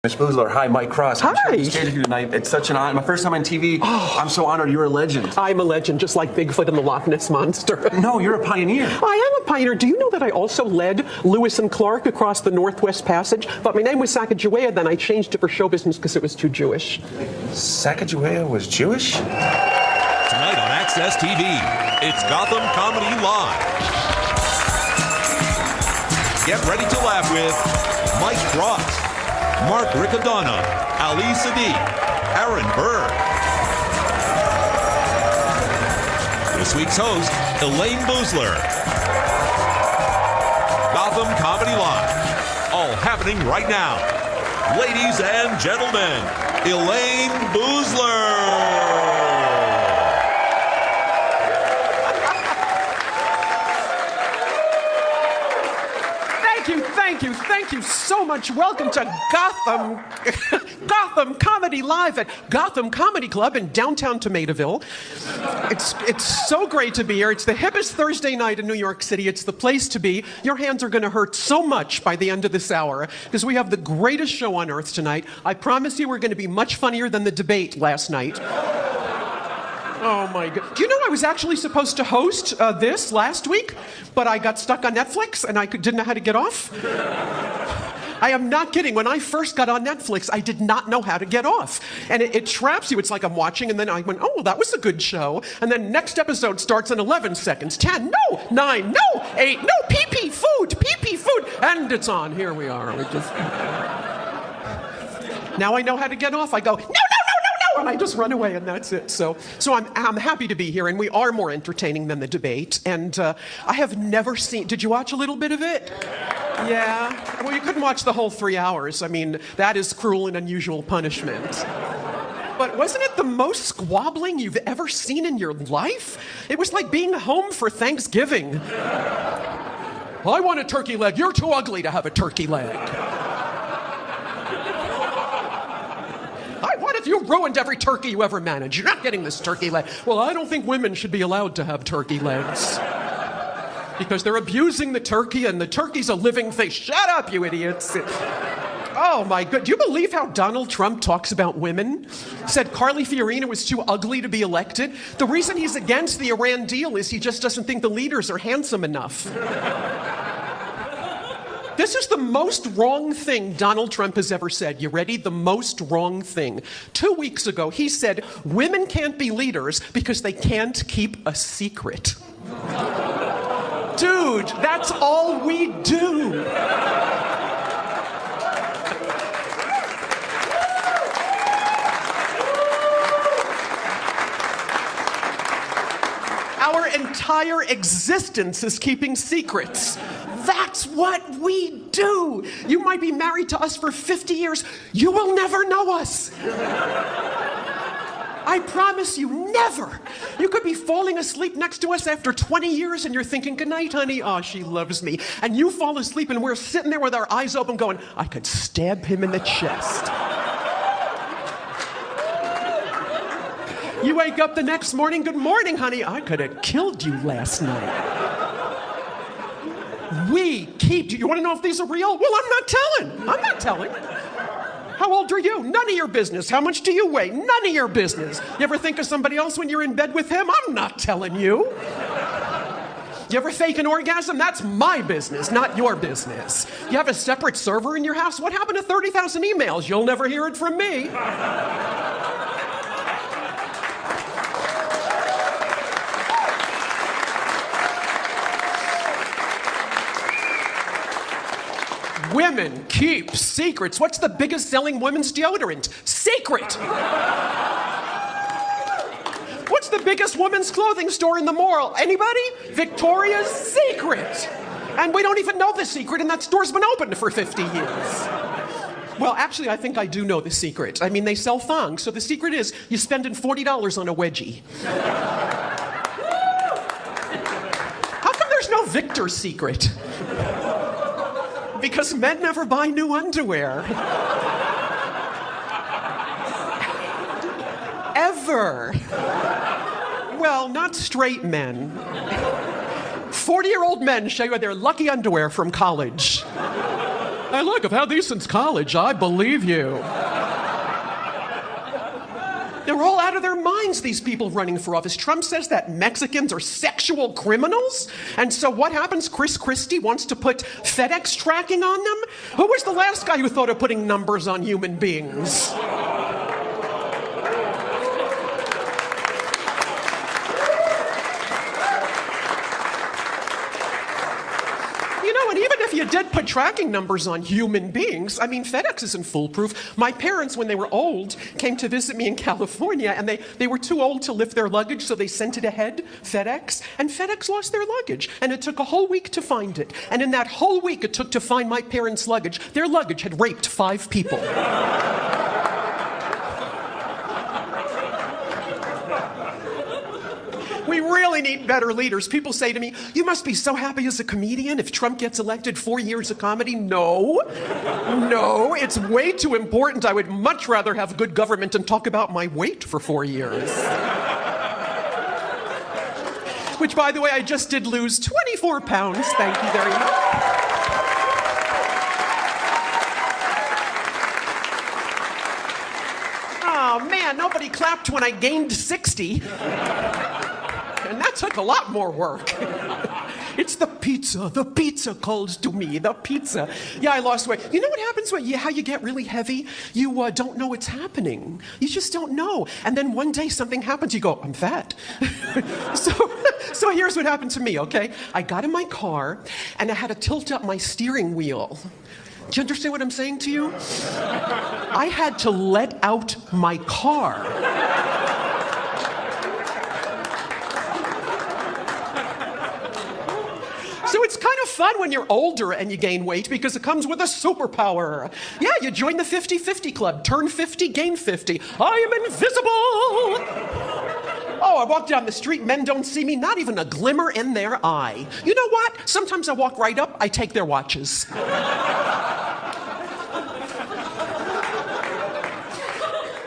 Miss Boosler, hi, Mike Cross. Hi. I'm stage with you tonight. It's such an honor. My first time on TV. I'm so honored. You're a legend. I'm a legend, just like Bigfoot and the Loch Ness Monster. No, you're a pioneer. I am a pioneer. Do you know that I also led Lewis and Clark across the Northwest Passage? But my name was Sacagawea, then I changed it for show business because it was too Jewish. Sacagawea was Jewish? Tonight on Access TV, it's Gotham Comedy Live. Get ready to laugh with Mike Cross, Mark Riccadonna, Ali Siddiq, Aaron Berg. This week's host, Elayne Boosler. Gotham Comedy Live. All happening right now. Ladies and gentlemen, Elayne Boosler. Thank you so much. Welcome to Gotham Comedy Live at Gotham Comedy Club in downtown Tomatoville. It's so great to be here. It's the hippest Thursday night in New York City. It's the place to be. Your hands are going to hurt so much by the end of this hour because we have the greatest show on earth tonight. I promise you we're going to be much funnier than the debate last night. Oh my God. Do you know I was actually supposed to host this last week, but I got stuck on Netflix and I didn't know how to get off? I am not kidding. When I first got on Netflix, I did not know how to get off. And it traps you. It's like I'm watching and then I went, oh, well, that was a good show. And then next episode starts in 11 seconds. 10, no, 9, no, 8, no, pee-pee food, and it's on. Here we are. Now I know how to get off. I go, no, and I just run away, and that's it. So I'm happy to be here, and we are more entertaining than the debate. And I have never seen. Did you watch a little bit of it? Yeah. Well, you couldn't watch the whole 3 hours. I mean, that is cruel and unusual punishment. But wasn't it the most squabbling you've ever seen in your life? It was like being home for Thanksgiving. I want a turkey leg. You're too ugly to have a turkey leg. What if you ruined every turkey you ever managed? You're not getting this turkey leg. Well, I don't think women should be allowed to have turkey legs. Because they're abusing the turkey, and the turkey's a living thing. Shut up, you idiots. Oh, my God. Do you believe how Donald Trump talks about women? Said Carly Fiorina was too ugly to be elected. The reason he's against the Iran deal is he just doesn't think the leaders are handsome enough. This is the most wrong thing Donald Trump has ever said. You ready? The most wrong thing. 2 weeks ago, he said, women can't be leaders because they can't keep a secret. Dude, that's all we do. Our entire existence is keeping secrets. That's what we do. You might be married to us for 50 years. You will never know us. I promise you, never. You could be falling asleep next to us after 20 years and you're thinking, good night, honey. Oh, she loves me. And you fall asleep and we're sitting there with our eyes open going, I could stab him in the chest. You wake up the next morning, good morning, honey. I could have killed you last night. We keep, do you want to know if these are real? Well, I'm not telling. How old are you? None of your business. How much do you weigh? None of your business. You ever think of somebody else when you're in bed with him? I'm not telling you. You ever fake an orgasm? That's my business, not your business. You have a separate server in your house? What happened to 30,000 emails? You'll never hear it from me. Women keep secrets. What's the biggest selling women's deodorant? Secret. What's the biggest women's clothing store in the mall? Anybody? Victoria's Secret. And we don't even know the secret, and that store's been open for 50 years. Well, actually, I think I do know the secret. I mean, they sell thongs, so the secret is you're spending $40 on a wedgie. How come there's no Victor's Secret? Because men never buy new underwear. Ever. Well, not straight men. 40-year-old men show you their lucky underwear from college. Hey, look, I've had these since college. I believe you. They're all out of their minds, these people running for office. Trump says that Mexicans are sexual criminals. And so what happens? Chris Christie wants to put FedEx tracking on them? Who was the last guy who thought of putting numbers on human beings? And even if you did put tracking numbers on human beings, I mean, FedEx isn't foolproof. My parents, when they were old, came to visit me in California, and they were too old to lift their luggage, so they sent it ahead, FedEx, and FedEx lost their luggage. And it took a whole week to find it. And in that whole week it took to find my parents' luggage, their luggage had raped 5 people. We really need better leaders. People say to me, you must be so happy as a comedian if Trump gets elected 4 years of comedy. No, it's way too important. I would much rather have good government and talk about my weight for 4 years. Which, by the way, I just did lose 24 pounds. Thank you very much. Oh, man, nobody clapped when I gained 60. And that took a lot more work. It's the pizza. The pizza calls to me. The pizza. Yeah, I lost weight. You know what happens when how you get really heavy? You don't know what's happening. You just don't know. And then one day something happens. You go, I'm fat. So here's what happened to me, okay? I got in my car, and I had to tilt up my steering wheel. Do you understand what I'm saying to you? I had to let out my car. So it's kind of fun when you're older and you gain weight because it comes with a superpower. Yeah, you join the 50-50 club. Turn 50, gain 50. I am invisible. Oh, I walk down the street, men don't see me, not even a glimmer in their eye. You know what? Sometimes I walk right up, I take their watches.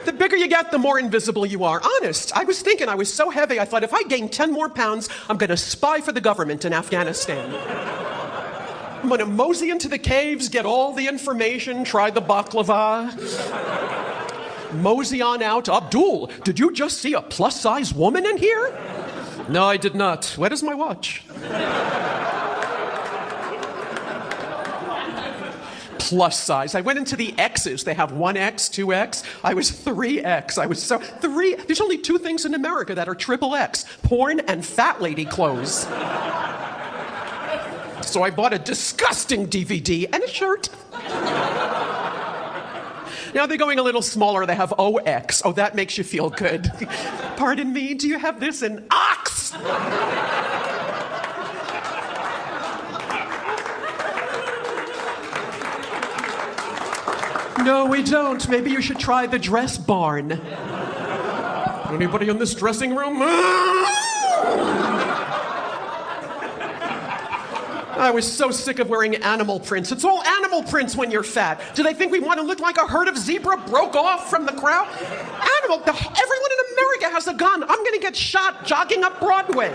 The bigger you get, the more invisible you are. Honest, I was thinking I was so heavy, I thought if I gain 10 more pounds, I'm going to spy for the government in Afghanistan. I'm going to mosey into the caves, get all the information, try the baklava. Mosey on out. Abdul, did you just see a plus-size woman in here? No, I did not. Where is my watch? Plus size. I went into the X's. They have 1X, 2X. I was 3X. I was so... There's only 2 things in America that are triple X. Porn and fat lady clothes. So I bought a disgusting DVD and a shirt. Now they're going a little smaller. They have OX. Oh, that makes you feel good. Pardon me, do you have this in ox? No, we don't. Maybe you should try the dress barn. Anybody in this dressing room? I was so sick of wearing animal prints. It's all animal prints when you're fat. Do they think we want to look like a herd of zebra broke off from the crowd? Everyone in America has a gun. I'm going to get shot jogging up Broadway.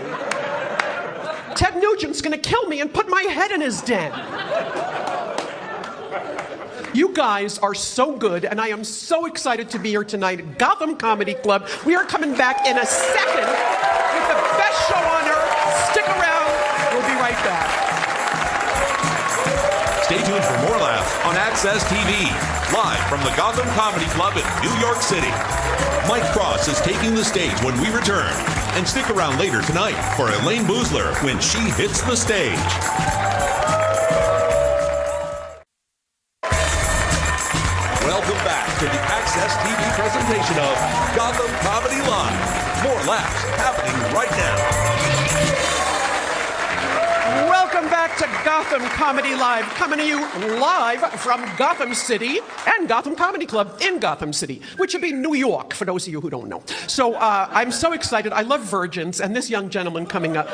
Ted Nugent's going to kill me and put my head in his den. You guys are so good, and I am so excited to be here tonight at Gotham Comedy Club. We are coming back in a second with the best show on earth. Stick around. We'll be right back. Stay tuned for more laughs on Access TV, live from the Gotham Comedy Club in New York City. Mike Cross is taking the stage when we return. And stick around later tonight for Elayne Boosler when she hits the stage. Welcome back to the Access TV presentation of Gotham Comedy Live. More laughs happening right now. Welcome back to Gotham Comedy Live, coming to you live from Gotham City and Gotham Comedy Club in Gotham City, which would be New York, for those of you who don't know. So I'm so excited. I love virgins, and this young gentleman coming up...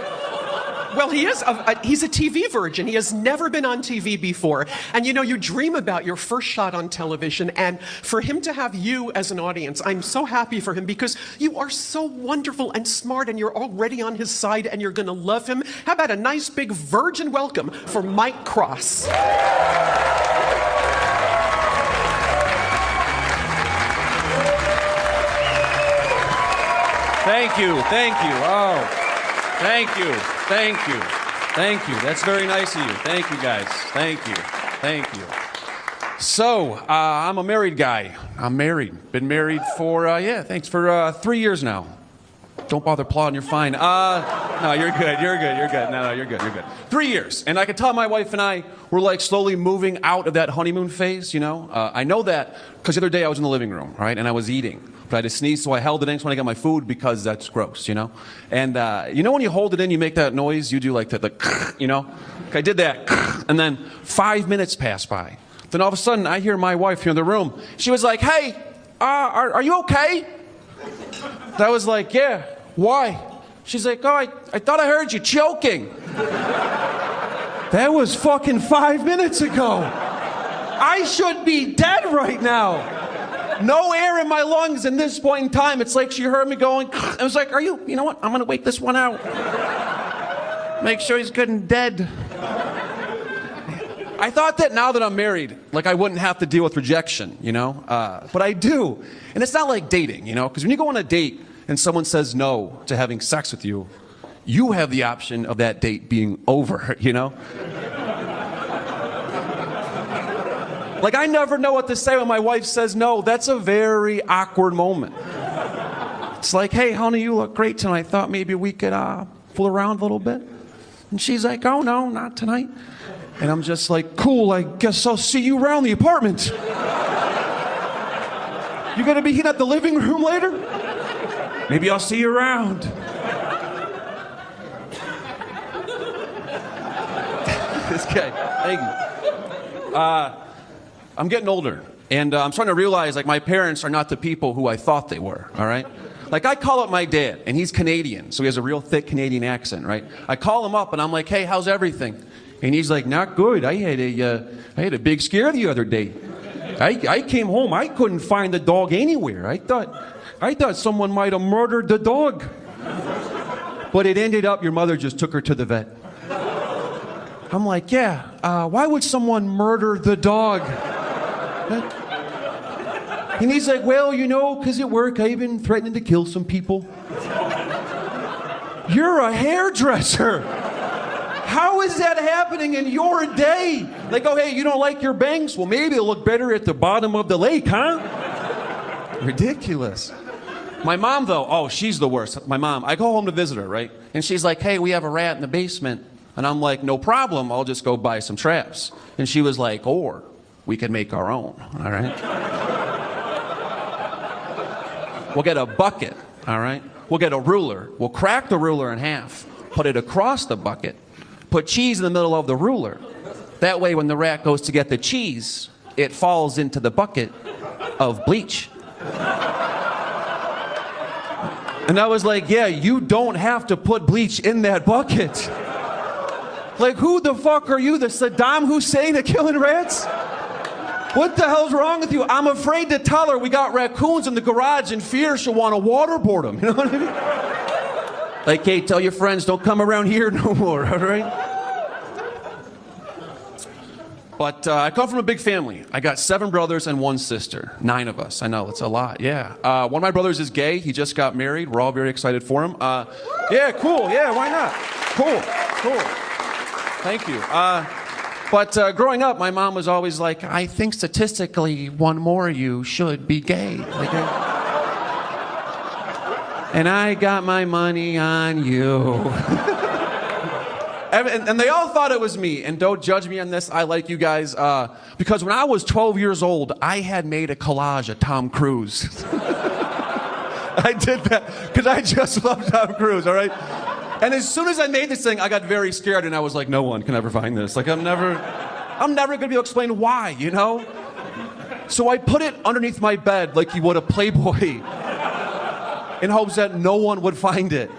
Well, he's a TV virgin. He has never been on TV before. And you know, you dream about your first shot on television, and for him to have you as an audience, I'm so happy for him because you are so wonderful and smart, and you're already on his side, and you're going to love him. How about a nice big virgin welcome for Mike Cross? Thank you. Oh, thank you. That's very nice of you. Thank you, guys. Thank you. So, I'm a married guy. I'm married. Been married for, for 3 years now. Don't bother applauding, you're fine. No, you're good. No, you're good. 3 years. And I could tell my wife and I were like slowly moving out of that honeymoon phase, you know? I know that because the other day I was in the living room, right? And I was eating. But I had to sneeze, so I held it in when I got my food because that's gross, you know? And you know when you hold it in, you make that noise? You do like that, you know? I did that. And then 5 minutes passed by. Then all of a sudden, I hear my wife here in the room. She was like, hey, are you okay? I was like, yeah, why? She's like, oh, I thought I heard you choking. That was fucking 5 minutes ago. I should be dead right now. No air in my lungs in this point in time. It's like she heard me going, I was like, you know what? I'm going to wait this one out. Make sure he's good and dead. I thought that now that I'm married, like I wouldn't have to deal with rejection, you know? But I do. And it's not like dating, you know? Because when you go on a date and someone says no to having sex with you, you have the option of that date being over, you know? Like, I never know what to say when my wife says no. That's a very awkward moment. It's like, hey, honey, you look great tonight. Thought maybe we could fool around a little bit. And she's like, oh, no, not tonight. And I'm just like, cool, I guess I'll see you around the apartment. You gonna be hitting up the living room later? Maybe I'll see you around. This guy, thank you. I'm getting older, and I'm starting to realize, like, my parents are not the people who I thought they were, all right? Like, I call up my dad, and he's Canadian, so he has a real thick Canadian accent, right? I call him up, and I'm like, hey, how's everything? And he's like, not good. I had a big scare the other day. I came home, I couldn't find the dog anywhere. I thought someone might have murdered the dog. But it ended up your mother just took her to the vet. I'm like, yeah, why would someone murder the dog? And he's like, well, you know, because at work I've been threatening to kill some people. You're a hairdresser. How is that happening in your day? Like, oh, hey, you don't like your bangs? Well, maybe it'll look better at the bottom of the lake, huh? Ridiculous. My mom, though, oh, she's the worst. My mom, I go home to visit her, right? And she's like, hey, we have a rat in the basement. And I'm like, no problem, I'll just go buy some traps. And she was like, or we could make our own, all right? We'll get a bucket, all right? We'll get a ruler. We'll crack the ruler in half, put it across the bucket, put cheese in the middle of the ruler. That way, when the rat goes to get the cheese, it falls into the bucket of bleach. And I was like, yeah, you don't have to put bleach in that bucket. Like, who the fuck are you, the Saddam Hussein of killing rats? What the hell's wrong with you? I'm afraid to tell her we got raccoons in the garage in fear she'll want to waterboard them. You know what I mean? Like, hey, tell your friends, don't come around here no more, all right? But I come from a big family. I got 7 brothers and 1 sister. 9 of us. I know, it's a lot, yeah. One of my brothers is gay. He just got married. We're all very excited for him. Yeah, cool. Yeah, why not? Cool. Thank you. But growing up, my mom was always like, I think statistically one more of you should be gay. Like, and I got my money on you. And they all thought it was me. And don't judge me on this. I like you guys. Because when I was 12 years old, I had made a collage of Tom Cruise. I did that because I just love Tom Cruise, all right? And as soon as I made this thing, I got very scared, and I was like, no one can ever find this. Like, I'm never going to be able to explain why, you know? So I put it underneath my bed like you would a Playboy in hopes that no one would find it.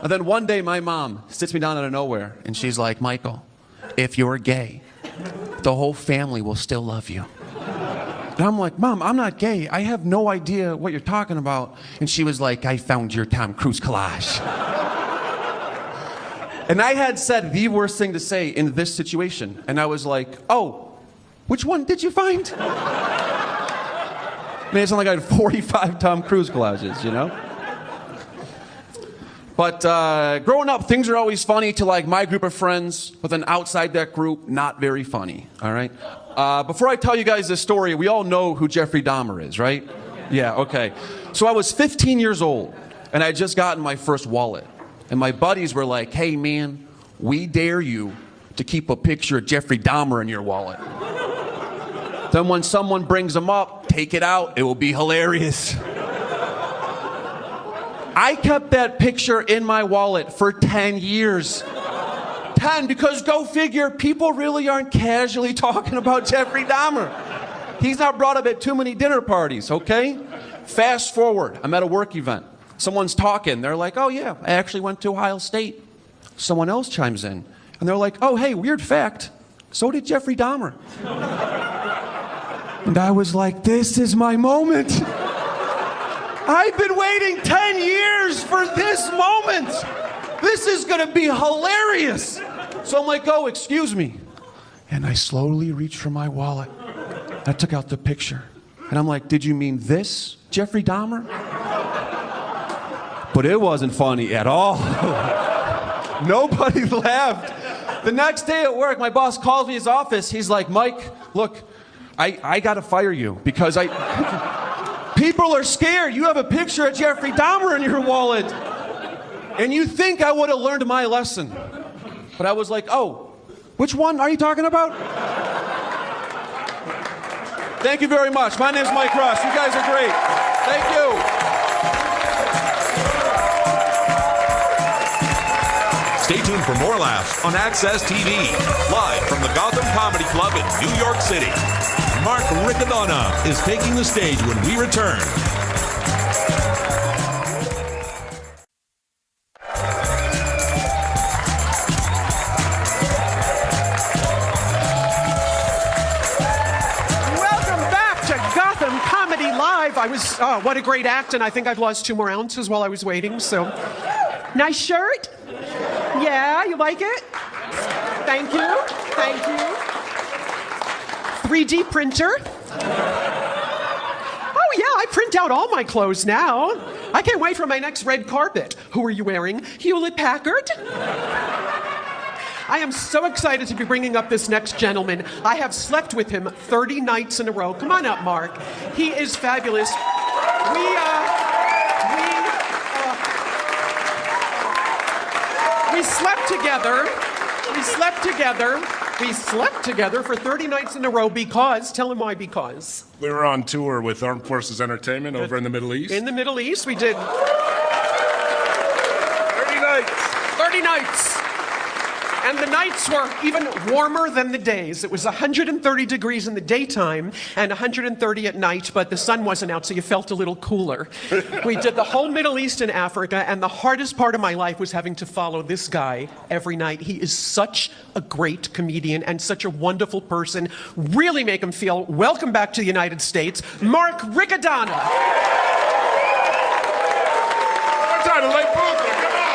And then one day, my mom sits me down out of nowhere, and she's like, Michael, if you're gay, the whole family will still love you. And I'm like, Mom, I'm not gay. I have no idea what you're talking about. And she was like, I found your Tom Cruise collage. And I had said the worst thing to say in this situation. And I was like, oh, which one did you find? Man, it's not like I had 45 Tom Cruise collages, you know? But growing up, things are always funny to like my group of friends, but then outside that group, not very funny, all right? Before I tell you guys this story, we all know who Jeffrey Dahmer is, right? Yeah, okay. So I was 15 years old, and I had just gotten my first wallet. And my buddies were like, hey man, we dare you to keep a picture of Jeffrey Dahmer in your wallet. Then when someone brings him up, take it out, it will be hilarious. I kept that picture in my wallet for 10 years. 10, because go figure, people really aren't casually talking about Jeffrey Dahmer. He's not brought up at too many dinner parties, okay? Fast forward, I'm at a work event. Someone's talking, they're like, oh yeah, I actually went to Ohio State. Someone else chimes in, and they're like, oh hey, weird fact, so did Jeffrey Dahmer. And I was like, this is my moment. I've been waiting 10 years for this moment. This is gonna be hilarious. So I'm like, oh, excuse me. And I slowly reached for my wallet. I took out the picture. And I'm like, did you mean this, Jeffrey Dahmer? But it wasn't funny at all. Nobody laughed. The next day at work, my boss calls me in his office. He's like, Mike, look, I gotta fire you because people are scared. You have a picture of Jeffrey Dahmer in your wallet. And you think I would have learned my lesson. But I was like, oh, which one are you talking about? Thank you very much. My name's Mike Ross. You guys are great. Thank you. Stay tuned for more laughs on Access TV, live from the Gotham Comedy Club in New York City. Mark Riccadonna is taking the stage when we return. What a great act, and I think I've lost 2 more ounces while I was waiting, so. Nice shirt? Yeah, you like it? Thank you, thank you. 3D printer? Oh yeah, I print out all my clothes now. I can't wait for my next red carpet. Who are you wearing? Hewlett-Packard? I am so excited to be bringing up this next gentleman. I have slept with him 30 nights in a row. Come on up, Mark. He is fabulous. We slept together. We slept together for 30 nights in a row because, tell him why, because. We were on tour with Armed Forces Entertainment over in the Middle East. In the Middle East, we did 30 nights. 30 nights. And the nights were even warmer than the days. It was 130 degrees in the daytime and 130 at night, but the sun wasn't out, so you felt a little cooler. We did the whole Middle East and Africa, and the hardest part of my life was having to follow this guy every night. He is such a great comedian and such a wonderful person. Really make him feel welcome back to the United States, Mark Riccadonna. Untitled Elayne Boosler, come on!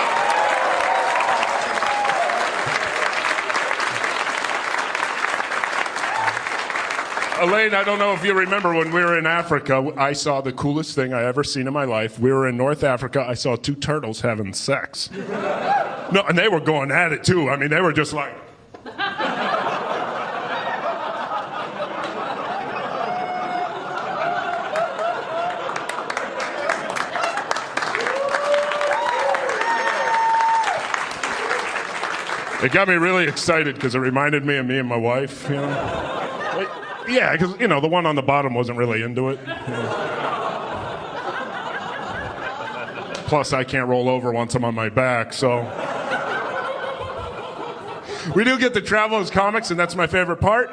Elayne, I don't know if you remember when we were in Africa, I saw the coolest thing I ever seen in my life. We were in North Africa. I saw 2 turtles having sex. No, and they were going at it too. I mean, they were just like. It got me really excited because it reminded me of me and my wife, you know. Yeah, because, you know, the one on the bottom wasn't really into it. You know. Plus, I can't roll over once I'm on my back, so. We do get to travel as comics, and that's my favorite part.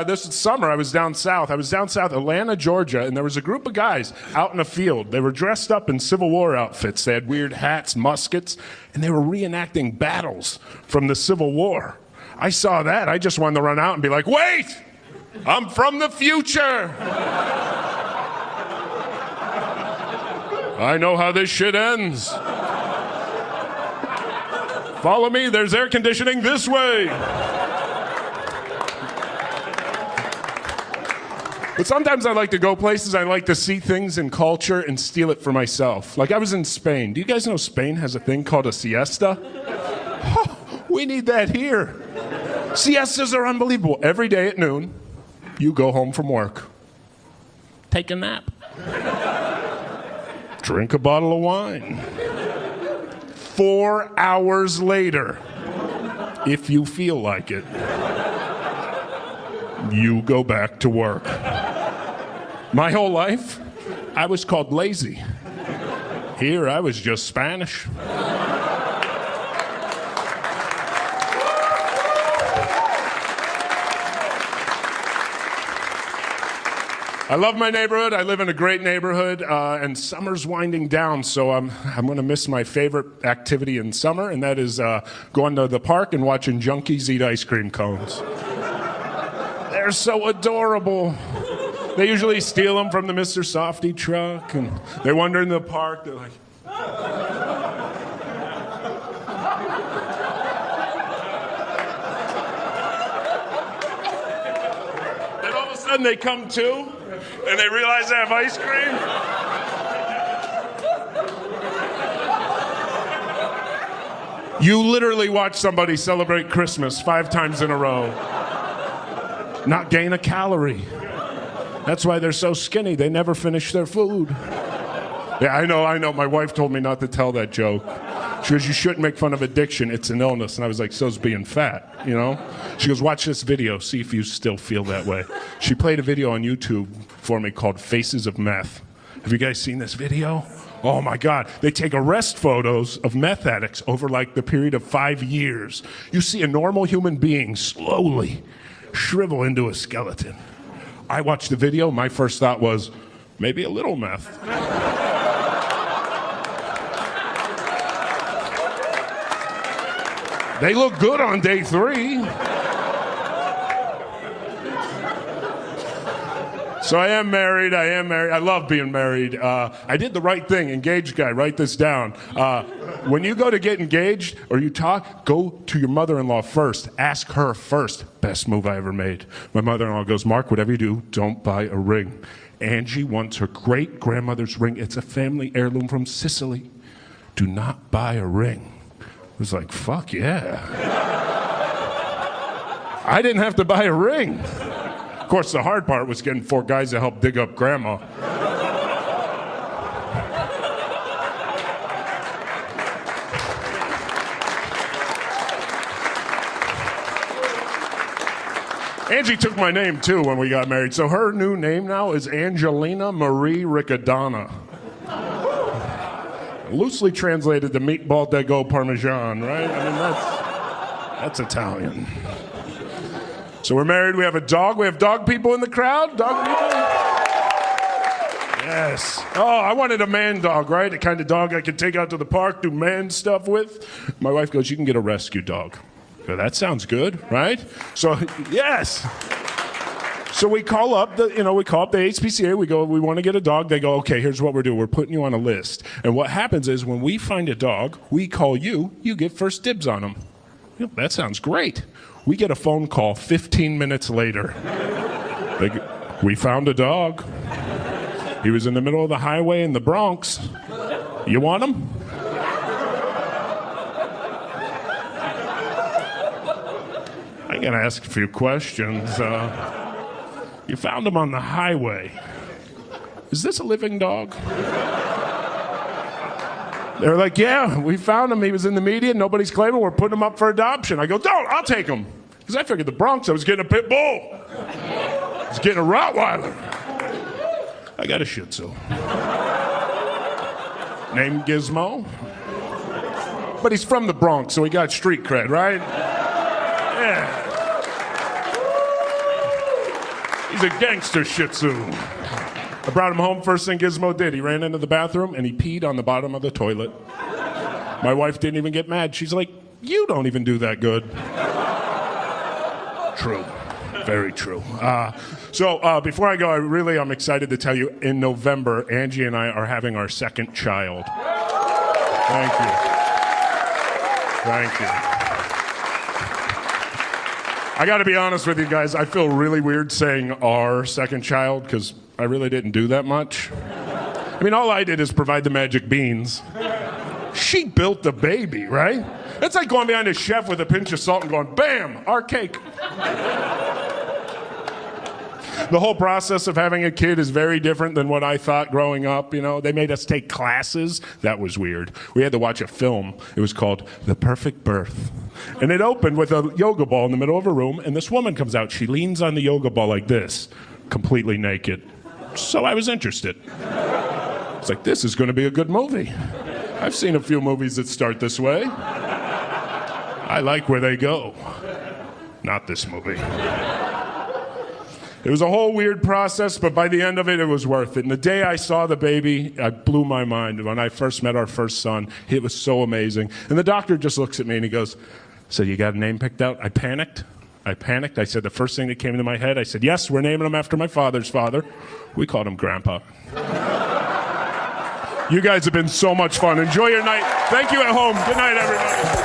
This summer, I was down south. Atlanta, Georgia, and there was a group of guys out in a field. They were dressed up in Civil War outfits. They had weird hats, muskets, and they were reenacting battles from the Civil War. I saw that. I just wanted to run out and be like, wait! I'm from the future! I know how this shit ends. Follow me, there's air conditioning this way. But sometimes I like to go places, I like to see things in culture and steal it for myself. Like I was in Spain. Do you guys know Spain has a thing called a siesta? Oh, we need that here. Siestas are unbelievable. Every day at noon, you go home from work. Take a nap. Drink a bottle of wine. 4 hours later, if you feel like it, you go back to work. My whole life, I was called lazy. Here, I was just Spanish. I love my neighborhood. I live in a great neighborhood, and summer's winding down, so I'm going to miss my favorite activity in summer, and that is going to the park and watching junkies eat ice cream cones. They're so adorable. They usually steal them from the Mr. Softy truck, and they wander in the park. They're like, and all of a sudden they come to, and they realize they have ice cream. You literally watch somebody celebrate Christmas 5 times in a row. Not gain a calorie. That's why they're so skinny. They never finish their food. Yeah, I know. My wife told me not to tell that joke. She goes, you shouldn't make fun of addiction. It's an illness. And I was like, so's being fat, you know? She goes, watch this video. See if you still feel that way. She played a video on YouTube for me called Faces of Meth. Have you guys seen this video? Oh my God. They take arrest photos of meth addicts over like the period of 5 years. You see a normal human being slowly shrivel into a skeleton. I watched the video. My first thought was, maybe a little meth. They look good on day 3. So I am married. I love being married. I did the right thing. Engaged guy, write this down. When you go to get engaged or you talk, go to your mother-in-law first. Ask her first. Best move I ever made. My mother-in-law goes, Mark, whatever you do, don't buy a ring. Angie wants her great-grandmother's ring. It's a family heirloom from Sicily. Do not buy a ring. I was like, fuck yeah. I didn't have to buy a ring. Of course, the hard part was getting 4 guys to help dig up Grandma. Angie took my name, too, when we got married. So her new name now is Angelina Marie Riccadonna. Loosely translated to meatball de go parmesan, right? I mean, that's Italian. So we're married, we have a dog. We have dog people in the crowd? Dog people? Yes. Oh, I wanted a man dog, right? A kind of dog I could take out to the park, do man stuff with. My wife goes, you can get a rescue dog. So that sounds good, right? So, yes. So we call up the HPCA. We go, we want to get a dog. They go, okay, here's what we're doing. We're putting you on a list. And what happens is when we find a dog, we call you. You get first dibs on him. That sounds great. We get a phone call 15 minutes later. We found a dog. He was in the middle of the highway in the Bronx. You want him? I gotta ask a few questions. You found him on the highway. Is this a living dog? They're like, yeah, we found him. He was in the media. Nobody's claiming. We're putting him up for adoption. I go, don't, I'll take him. Because I figured the Bronx, I was getting a pit bull. I was getting a Rottweiler. I got a Shih Tzu. Named Gizmo. But he's from the Bronx, so he got street cred, right? Yeah. He's a gangster Shih Tzu. I brought him home. First thing Gizmo did, he ran into the bathroom and he peed on the bottom of the toilet. My wife didn't even get mad. She's like, you don't even do that good. True. Very true. So before I go, I'm excited to tell you, in November, Angie and I are having our second child. Thank you. Thank you. I got to be honest with you guys. I feel really weird saying our second child because I really didn't do that much. I mean, all I did is provide the magic beans. She built the baby, right? It's like going behind a chef with a pinch of salt and going, bam, our cake. The whole process of having a kid is very different than what I thought growing up. You know, they made us take classes. That was weird. We had to watch a film. It was called The Perfect Birth. And it opened with a yoga ball in the middle of a room, and this woman comes out. She leans on the yoga ball like this, completely naked. So I was interested. It's like, this is going to be a good movie. I've seen a few movies that start this way. I like where they go. Not this movie. It was a whole weird process, but by the end of it, it was worth it. And the day I saw the baby, I blew my mind. When I first met our first son, it was so amazing. And the doctor just looks at me and he goes, so you got a name picked out? I panicked. I said the first thing that came into my head, I said, yes, we're naming him after my father's father. We called him Grandpa. You guys have been so much fun. Enjoy your night. Thank you at home. Good night, everybody.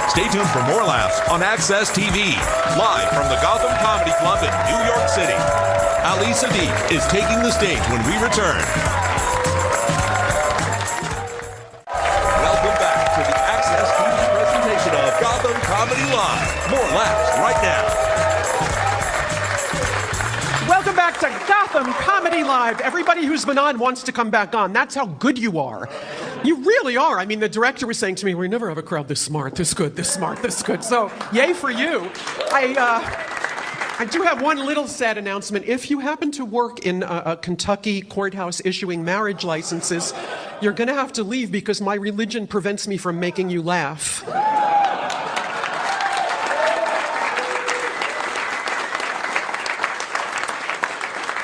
Stay tuned for more laughs on Access TV, live from the Gotham Comedy Club in New York City. Ali Siddiq is taking the stage when we return. Welcome back to the Access TV presentation of Gotham Comedy Live. More laughs right now. Welcome back to Gotham Comedy Live. Everybody who's been on wants to come back on. That's how good you are. You really are. I mean, the director was saying to me, we never have a crowd this smart, this good, this smart, this good. So, yay for you. I do have one little sad announcement. If you happen to work in a Kentucky courthouse issuing marriage licenses, you're going to have to leave because my religion prevents me from making you laugh.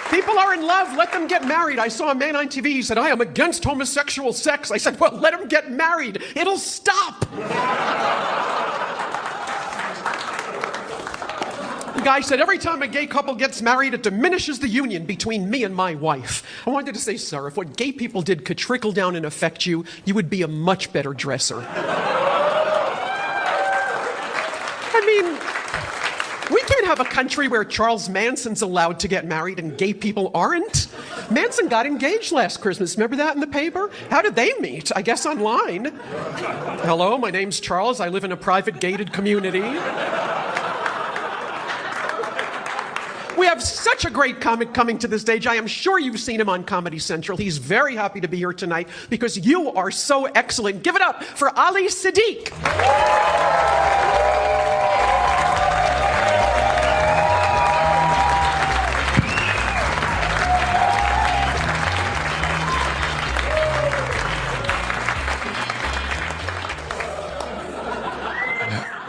People are in love, let them get married. I saw a man on TV, he said, I am against homosexual sex. I said, well, let them get married. It'll stop. The guy said, every time a gay couple gets married, it diminishes the union between me and my wife. I wanted to say, sir, if what gay people did could trickle down and affect you, you would be a much better dresser. I mean, we can't have a country where Charles Manson's allowed to get married and gay people aren't. Manson got engaged last Christmas. Remember that in the paper? How did they meet? I guess online. Hello, my name's Charles. I live in a private gated community. We have such a great comic coming to the stage. I am sure you've seen him on Comedy Central. He's very happy to be here tonight because you are so excellent. Give it up for Ali Siddiq.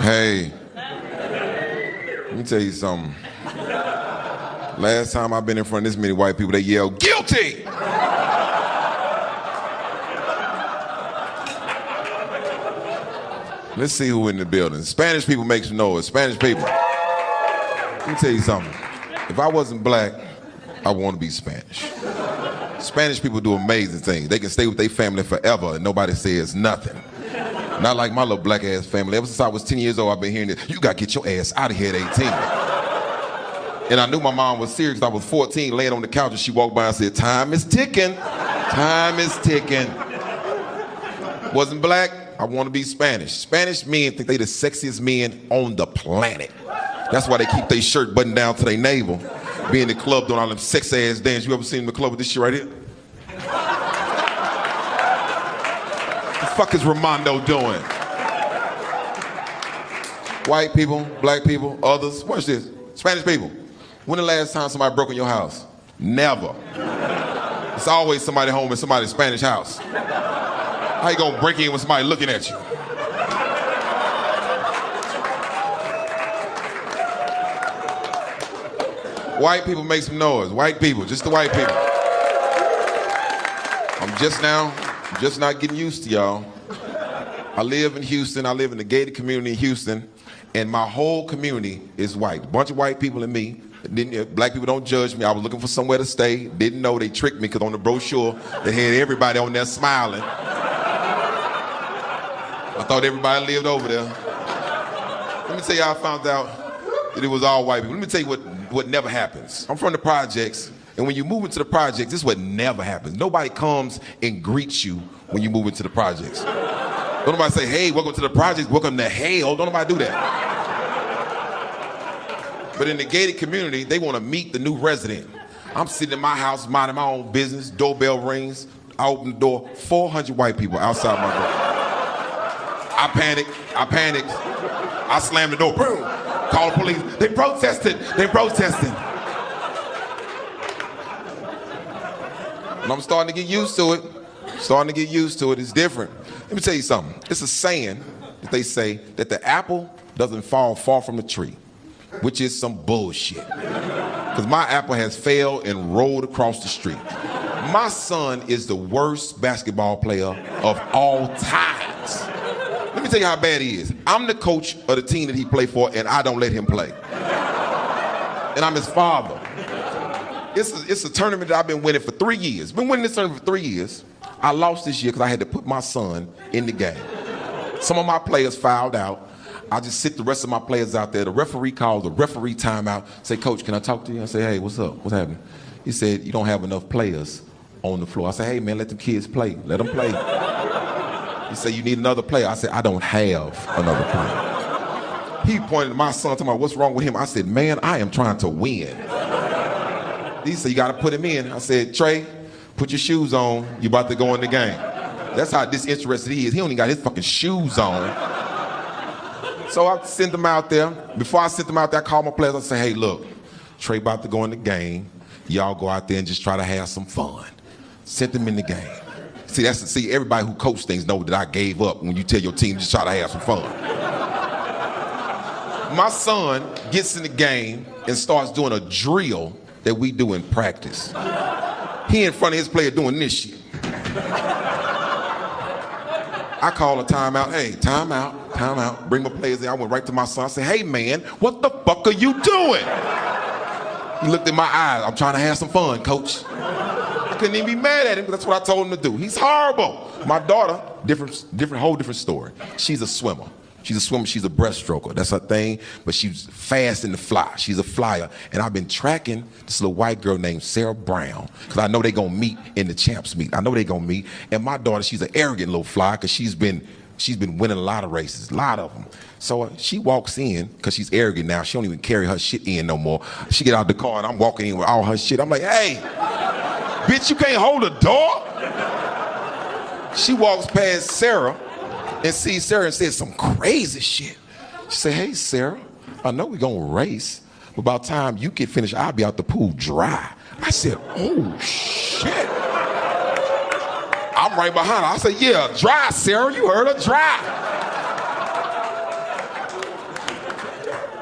Hey, let me tell you something. Last time I've been in front of this many white people, they yelled, guilty! Let's see who in the building. Spanish people make some noise. Spanish people. Let me tell you something. If I wasn't black, I want to be Spanish. Spanish people do amazing things. They can stay with their family forever and nobody says nothing. Not like my little black ass family. Ever since I was 10 years old, I've been hearing this. You gotta get your ass out of here at 18. And I knew my mom was serious. I was 14, laying on the couch, and she walked by and said, time is ticking. Time is ticking. Wasn't black, I want to be Spanish. Spanish men think they the sexiest men on the planet. That's why they keep their shirt buttoned down to their navel. Be in the club doing all them sex ass dance. You ever seen them in the club with this shit right here? What the fuck is Ramondo doing? White people, black people, others. Watch this. Spanish people. When the last time somebody broke in your house? Never. It's always somebody home in somebody's Spanish house. How you gonna break in with somebody looking at you? White people make some noise. White people, just the white people. I'm just not getting used to y'all. I live in Houston. I live in the gated community in Houston, and my whole community is white. A bunch of white people and me. Black people don't judge me. I was looking for somewhere to stay. Didn't know they tricked me because on the brochure they had everybody on there smiling. I thought everybody lived over there. me tell you how I found out that it was all white people. Let me tell you what never happens. I'm from the projects, and when you move into the projects, this is what never happens. Nobody comes and greets you when you move into the projects. Don't nobody say, hey, welcome to the projects, welcome to hell. Don't nobody do that. But in the gated community, they want to meet the new resident. I'm sitting in my house, minding my own business, doorbell rings, I open the door, 400 white people outside my door. I panicked. I slammed the door, boom, call the police. They protested. And I'm starting to get used to it. It's different. Let me tell you something. It's a saying that they say that the apple doesn't fall far from the tree, which is some bullshit. Because my apple has fell and rolled across the street. My son is the worst basketball player of all times. Let me tell you how bad he is. I'm the coach of the team that he played for, and I don't let him play. And I'm his father. It's a tournament that I've been winning for 3 years. Been winning this tournament for 3 years. I lost this year because I had to put my son in the game. Some of my players fouled out. I just sit the rest of my players out there. The referee calls the referee timeout. Say, Coach, can I talk to you? I say, hey, what's up? What's happening? He said, you don't have enough players on the floor. I said, hey, man, let the kids play. Let them play. He said, you need another player. I said, I don't have another player. He pointed to my son, talking about what's wrong with him. I said, man, I am trying to win. He said, you got to put him in. I said, Trey, put your shoes on. You about to go in the game. That's how disinterested he is. He only got his fucking shoes on. So I sent him out there. Before I sent him out there, I called my players. I said, hey, look, Trey about to go in the game. Y'all go out there and just try to have some fun. Sent him in the game. See, everybody who coach things know that I gave up when you tell your team just try to have some fun. My son gets in the game and starts doing a drill that we do in practice. He in front of his player doing this shit. I call a timeout. Hey, timeout. Bring my players in. I went right to my son. I said, hey, man, what the fuck are you doing? He looked in my eyes. I'm trying to have some fun, coach. I couldn't even be mad at him because that's what I told him to do. He's horrible. My daughter, whole different story. She's a swimmer. She's a breaststroker. That's her thing, but she's fast in the fly. She's a flyer. And I've been tracking this little white girl named Sarah Brown because I know they're going to meet in the champs meet. I know they're going to meet. And my daughter, she's an arrogant little flyer because she's been winning a lot of races, a lot of them. So she walks in because she's arrogant now. She don't even carry her shit in no more. She get out the car and I'm walking in with all her shit. I'm like, hey, bitch, you can't hold a door? She walks past Sarah and sees Sarah and says some crazy shit. She said, hey, Sarah, I know we're going to race, but by the time you get finished, I'll be out the pool dry. I said, oh, shit. I'm right behind her. I said, yeah, dry, Sarah. You heard her, dry.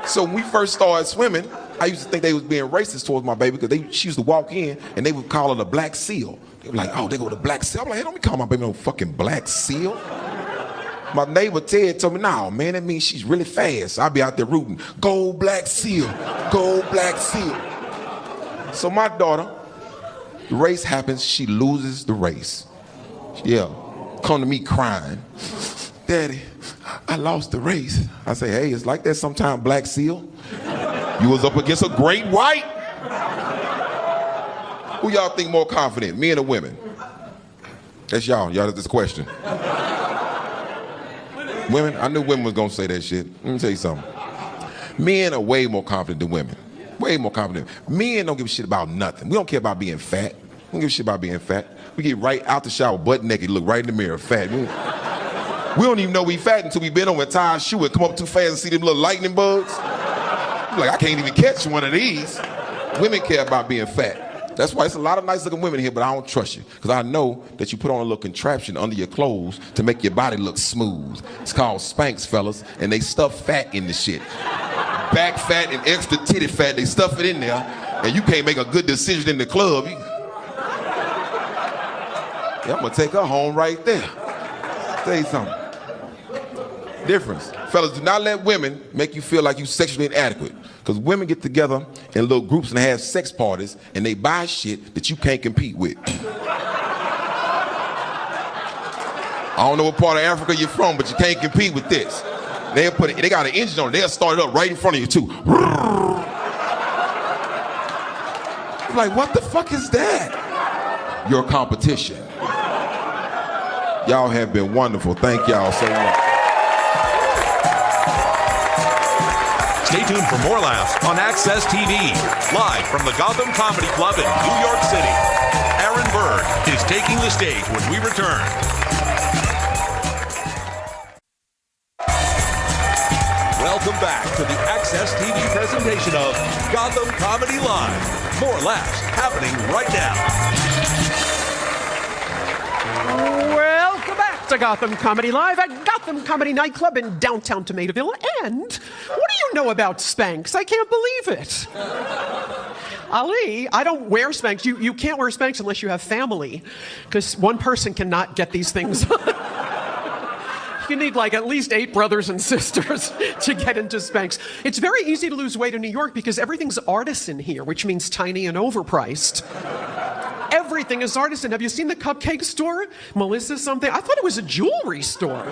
So when we first started swimming, I used to think they was being racist towards my baby because she used to walk in and they would call her the Black Seal. They were like, oh, they go to Black Seal. I'm like, hey, don't be calling my baby no fucking Black Seal. My neighbor Ted told me, nah, man, that means she's really fast. I'll be out there rooting, go Black Seal, go Black Seal. So my daughter, the race happens, she loses the race. Yeah, come to me crying. Daddy, I lost the race. I say, hey, it's like that sometime, Black Seal. You was up against a great white. Who y'all think more confident, men or women? That's y'all. Y'all, that's the question. Women? I knew women was gonna say that shit. Let me tell you something. Men are way more confident than women. Way more confident. Men don't give a shit about nothing. We don't care about being fat. We don't give a shit about being fat. We get right out the shower, butt naked, look right in the mirror, fat. We don't even know we fat until we been on a tire shoe and come up too fast and see them little lightning bugs. Like, I can't even catch one of these. Women care about being fat. That's why it's a lot of nice looking women here, but I don't trust you. Because I know that you put on a little contraption under your clothes to make your body look smooth. It's called Spanx, fellas, and they stuff fat in the shit. Back fat and extra titty fat, they stuff it in there, and you can't make a good decision in the club. Yeah, I'm gonna take her home right there. Tell you something. Difference. Fellas, do not let women make you feel like you sexually inadequate. Because women get together in little groups and have sex parties and they buy shit that you can't compete with. I don't know what part of Africa you're from, but you can't compete with this. They got an engine on it. They'll start it up right in front of you too. Like, what the fuck is that? Your competition. Y'all have been wonderful. Thank y'all so much. Stay tuned for more laughs on Access TV, live from the Gotham Comedy Club in New York City. Aaron Berg is taking the stage when we return. Welcome back to the Access TV presentation of Gotham Comedy Live. More laughs happening right now. Welcome back to Gotham Comedy Live at Gotham Comedy Nightclub in downtown Tomatoville. And what do you know about Spanx? I can't believe it. Ali, I don't wear Spanx. You can't wear Spanx unless you have family, because one person cannot get these things. You need like at least 8 brothers and sisters to get into Spanx. It's very easy to lose weight in New York because everything's artisan here, which means tiny and overpriced. Everything is artisan. Have you seen the cupcake store? Melissa something? I thought it was a jewelry store.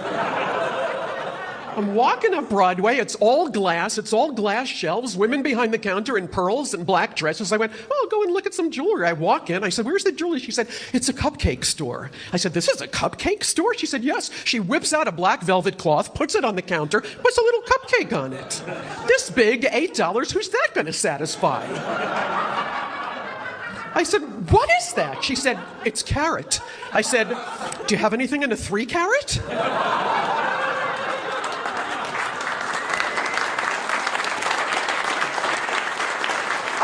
I'm walking up Broadway. It's all glass shelves, women behind the counter in pearls and black dresses. I went, oh, I'll go and look at some jewelry. I walk in. I said, where's the jewelry? She said, it's a cupcake store. I said, this is a cupcake store? She said, yes. She whips out a black velvet cloth, puts it on the counter, puts a little cupcake on it. This big, $8. Who's that going to satisfy? I said, what is that? She said, it's carrot. I said, do you have anything in a 3 carat?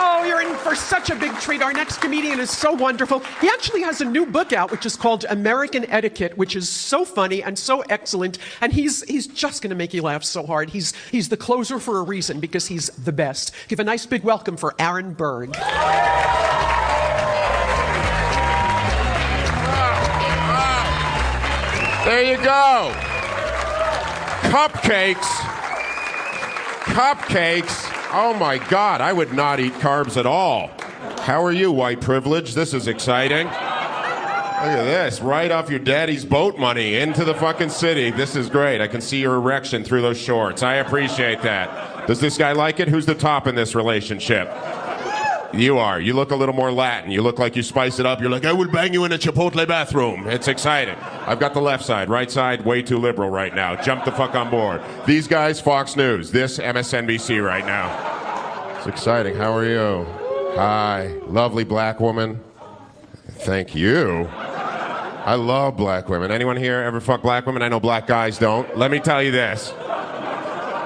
Oh, you're in for such a big treat. Our next comedian is so wonderful. He actually has a new book out, which is called American Etiquette, which is so funny and so excellent. And he's just going to make you laugh so hard. He's the closer for a reason, because he's the best. Give a nice big welcome for Aaron Berg. There you go. Cupcakes. Oh my God, I would not eat carbs at all. How are you, white privilege? This is exciting. Look at this, right off your daddy's boat money into the fucking city. This is great. I can see your erection through those shorts. I appreciate that. Does this guy like it? Who's the top in this relationship? You are. You look a little more Latin. You look like you spice it up. You're like, I will bang you in a Chipotle bathroom. It's exciting. I've got the left side. Right side, way too liberal right now. Jump the fuck on board. These guys, Fox News. This, MSNBC right now. It's exciting. How are you? Hi. Lovely black woman. Thank you. I love black women. Anyone here ever fuck black women? I know black guys don't. Let me tell you this.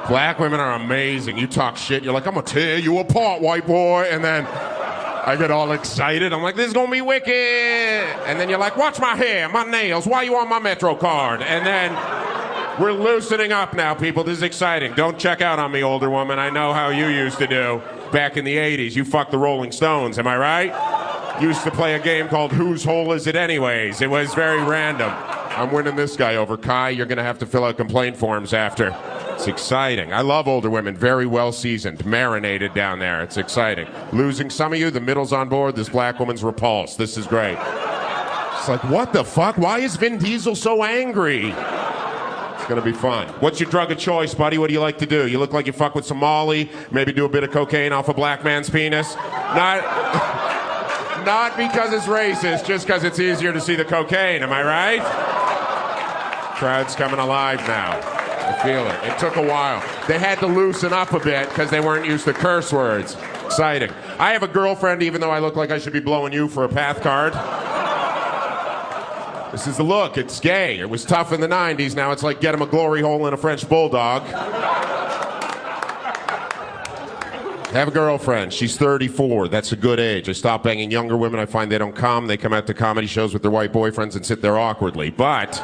Black women are amazing. You talk shit, you're like, I'm gonna tear you apart, white boy. And then I get all excited. I'm like, this is gonna be wicked. And then you're like, watch my hair, my nails. Why are you on my Metro card? And then we're loosening up now, people. This is exciting. Don't check out on me, older woman. I know how you used to do back in the 80s. You fucked the Rolling Stones, am I right? Used to play a game called Whose Hole Is It Anyways? It was very random. I'm winning this guy over. Kai, you're gonna have to fill out complaint forms after. It's exciting. I love older women. Very well seasoned, marinated down there. It's exciting. Losing some of you, the middle's on board. This black woman's repulsed. This is great. It's like, what the fuck? Why is Vin Diesel so angry? It's gonna be fun. What's your drug of choice, buddy? What do you like to do? You look like you fuck with some Molly, maybe do a bit of cocaine off a black man's penis. Not because it's racist, just because it's easier to see the cocaine, am I right? Crowd's coming alive now. I feel it. It took a while. They had to loosen up a bit because they weren't used to curse words. Exciting. I have a girlfriend, even though I look like I should be blowing you for a path card. This is the look. It's gay. It was tough in the 90s. Now it's like get him a glory hole in a French bulldog. I have a girlfriend. She's 34. That's a good age. I stop banging younger women. I find they don't come. They come out to comedy shows with their white boyfriends and sit there awkwardly. But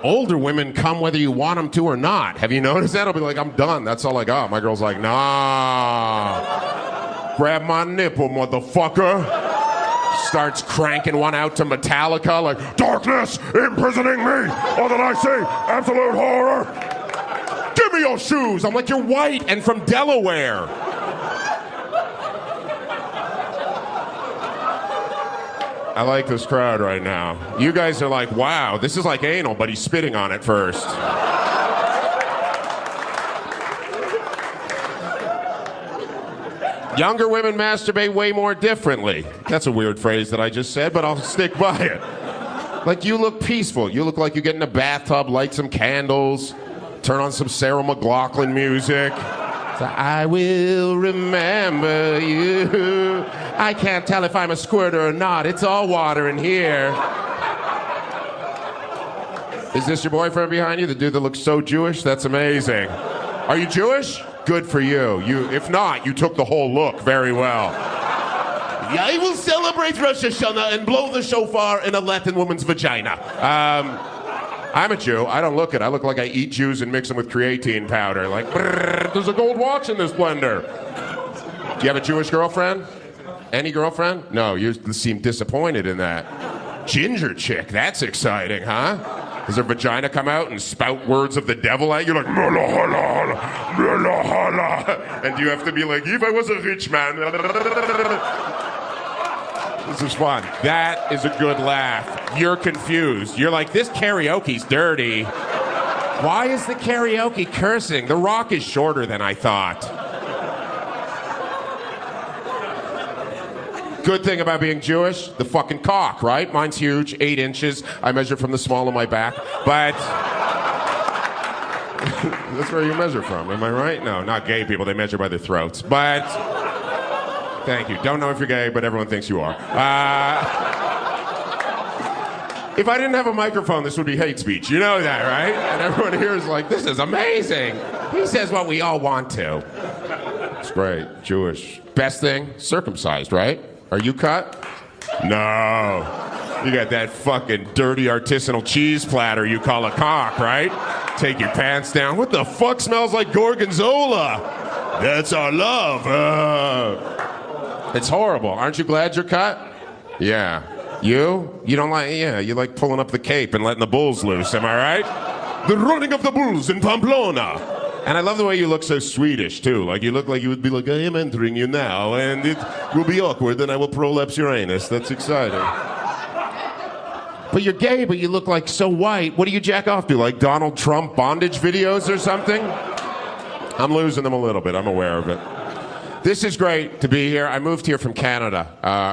older women come whether you want them to or not. Have you noticed that? I'll be like, I'm done. That's all I got. My girl's like, nah. Grab my nipple, motherfucker. Starts cranking one out to Metallica like, darkness imprisoning me. All that I see, absolute horror. Give me your shoes. I'm like, you're white and from Delaware. I like this crowd right now. You guys are like, wow, this is like anal, but he's spitting on it first. Younger women masturbate way more differently. That's a weird phrase that I just said, but I'll stick by it. Like, you look peaceful. You look like you get in a bathtub, light some candles, turn on some Sarah McLachlan music. So, I will remember you. I can't tell if I'm a squirter or not. It's all water in here. Is this your boyfriend behind you? The dude that looks so Jewish? That's amazing. Are you Jewish? Good for you. If not, you took the whole look very well. I will celebrate Rosh Hashanah and blow the shofar in a Latin woman's vagina. I'm a Jew. I don't look it. I look like I eat Jews and mix them with creatine powder. Like, brrr, there's a gold watch in this blender. Do you have a Jewish girlfriend? Any girlfriend? No, you seem disappointed in that. Ginger chick. That's exciting, huh? Does her vagina come out and spout words of the devil at you like, mala hala, mala hala. And you have to be like, if I was a rich man. This is fun. That is a good laugh. You're confused. You're like, this karaoke's dirty. Why is the karaoke cursing? The Rock is shorter than I thought. Good thing about being Jewish, the fucking cock, right? Mine's huge, 8 inches. I measure from the small of my back. But that's where you measure from, am I right? No, not gay people. They measure by their throats. But thank you. Don't know if you're gay, but everyone thinks you are. If I didn't have a microphone, this would be hate speech. You know that, right? And everyone here is like, this is amazing. He says what we all want to. It's great. Jewish. Best thing, circumcised, right? Are you cut? No. You got that fucking dirty artisanal cheese platter you call a cock, right? Take your pants down. What the fuck smells like gorgonzola? That's our love. It's horrible. Aren't you glad you're cut? Yeah. You? You don't like, yeah, you like pulling up the cape and letting the bulls loose, am I right? The running of the bulls in Pamplona. And I love the way you look so Swedish, too. Like, you look like you would be like, I am entering you now, and it will be awkward, then I will prolapse your anus. That's exciting. But you're gay, but you look like so white. What do you jack off to, like Donald Trump bondage videos or something? I'm losing them a little bit. I'm aware of it. This is great to be here. I moved here from Canada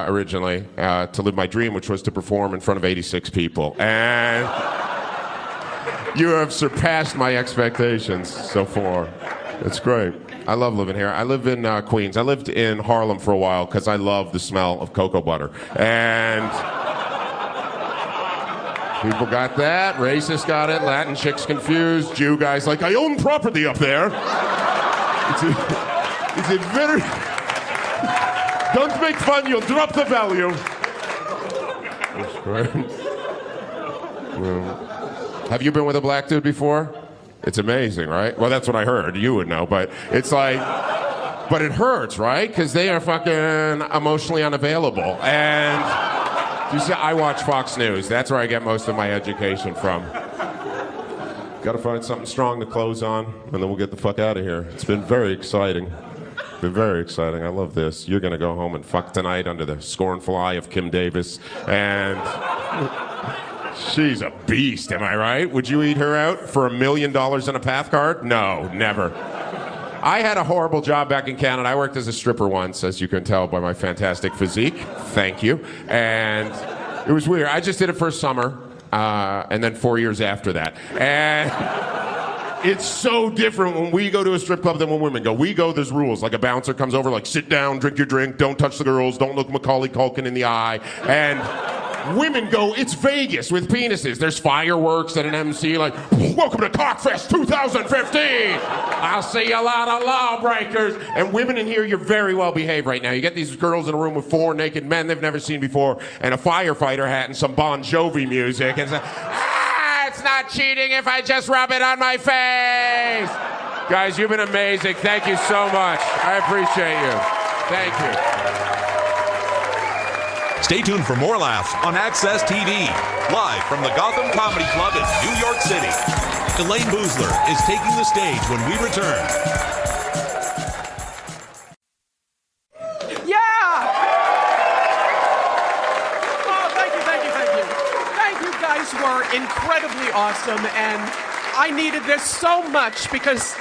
originally to live my dream, which was to perform in front of 86 people. And you have surpassed my expectations so far. It's great. I love living here. I live in Queens. I lived in Harlem for a while because I love the smell of cocoa butter. And people got that. Racists got it. Latin chicks confused. Jew guys like, I own property up there. It's a very... Don't make fun. You'll drop the value. That's great. Have you been with a black dude before? It's amazing, right? Well, that's what I heard. You would know, but it's like, but it hurts, right? Because they are fucking emotionally unavailable. And you see, I watch Fox News. That's where I get most of my education from. Got to find something strong to close on, and then we'll get the fuck out of here. It's been very exciting. Been very exciting. I love this. You're gonna go home and fuck tonight under the scornful eye of Kim Davis, and. She's a beast, am I right? Would you eat her out for $1 million and a path card? No, never. I had a horrible job back in Canada. I worked as a stripper once, as you can tell by my fantastic physique. Thank you. And it was weird. I just did it for a summer, and then 4 years after that. And it's so different when we go to a strip club than when women go. We go, there's rules. Like a bouncer comes over, like, sit down, drink your drink, don't touch the girls, don't look Macaulay Culkin in the eye. And women go, it's Vegas with penises. There's fireworks and an MC like, welcome to Cockfest 2015. I'll see a lot of lawbreakers. And women in here, you're very well behaved right now. You get these girls in a room with 4 naked men they've never seen before and a firefighter hat and some Bon Jovi music. And say, it's not cheating if I just rub it on my face. Guys, you've been amazing. Thank you so much. I appreciate you. Thank you. Stay tuned for more laughs on Access TV, live from the Gotham Comedy Club in New York City. Elayne Boosler is taking the stage when we return. Yeah! Oh, incredibly awesome, and I needed this so much because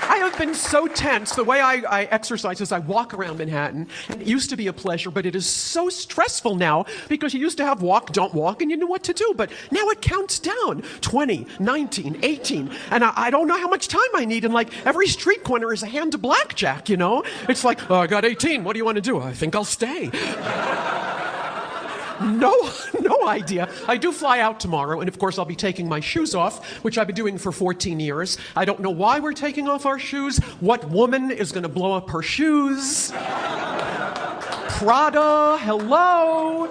I have been so tense. The way I exercise is I walk around Manhattan. And it used to be a pleasure, but it is so stressful now because you used to have walk, don't walk, and you knew what to do. But now it counts down 20, 19, 18. And I don't know how much time I need. And like every street corner is a hand to blackjack, you know? It's like, oh, I got 18. What do you want to do? I think I'll stay. No idea. I do fly out tomorrow, and of course I'll be taking my shoes off, which I've been doing for 14 years. I don't know why we're taking off our shoes. What woman is going to blow up her shoes? Prada, hello.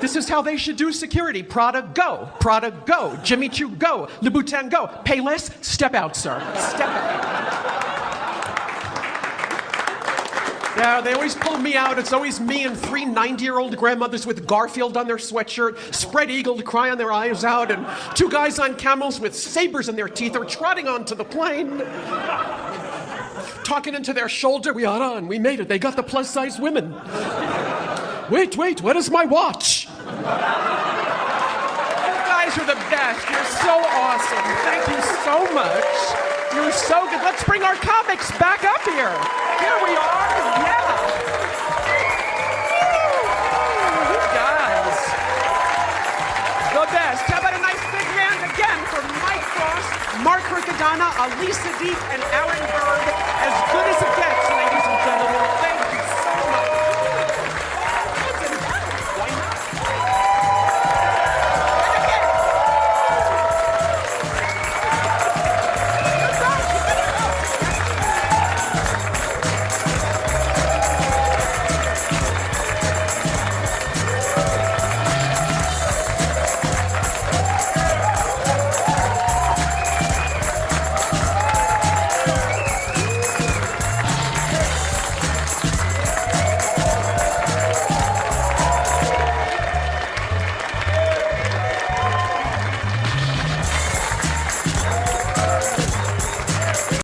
This is how they should do security. Prada, go. Prada, go. Jimmy Choo, go. Louboutin, go. Pay less, step out, sir. Step out. Yeah, they always pull me out. It's always me and 3 90-year-old grandmothers with Garfield on their sweatshirt, spread eagled, crying their eyes out, and 2 guys on camels with sabers in their teeth are trotting onto the plane, talking into their shoulder. We are on. We made it. They got the plus-size women. Wait, what is my watch? You guys are the best. You're so awesome. Thank you so much. You're so good. Let's bring our comics back up here. Here we are. Yeah. You guys. The best. How about a nice big hand again for Mike Cross, Mark Riccadonna, Siddiq, and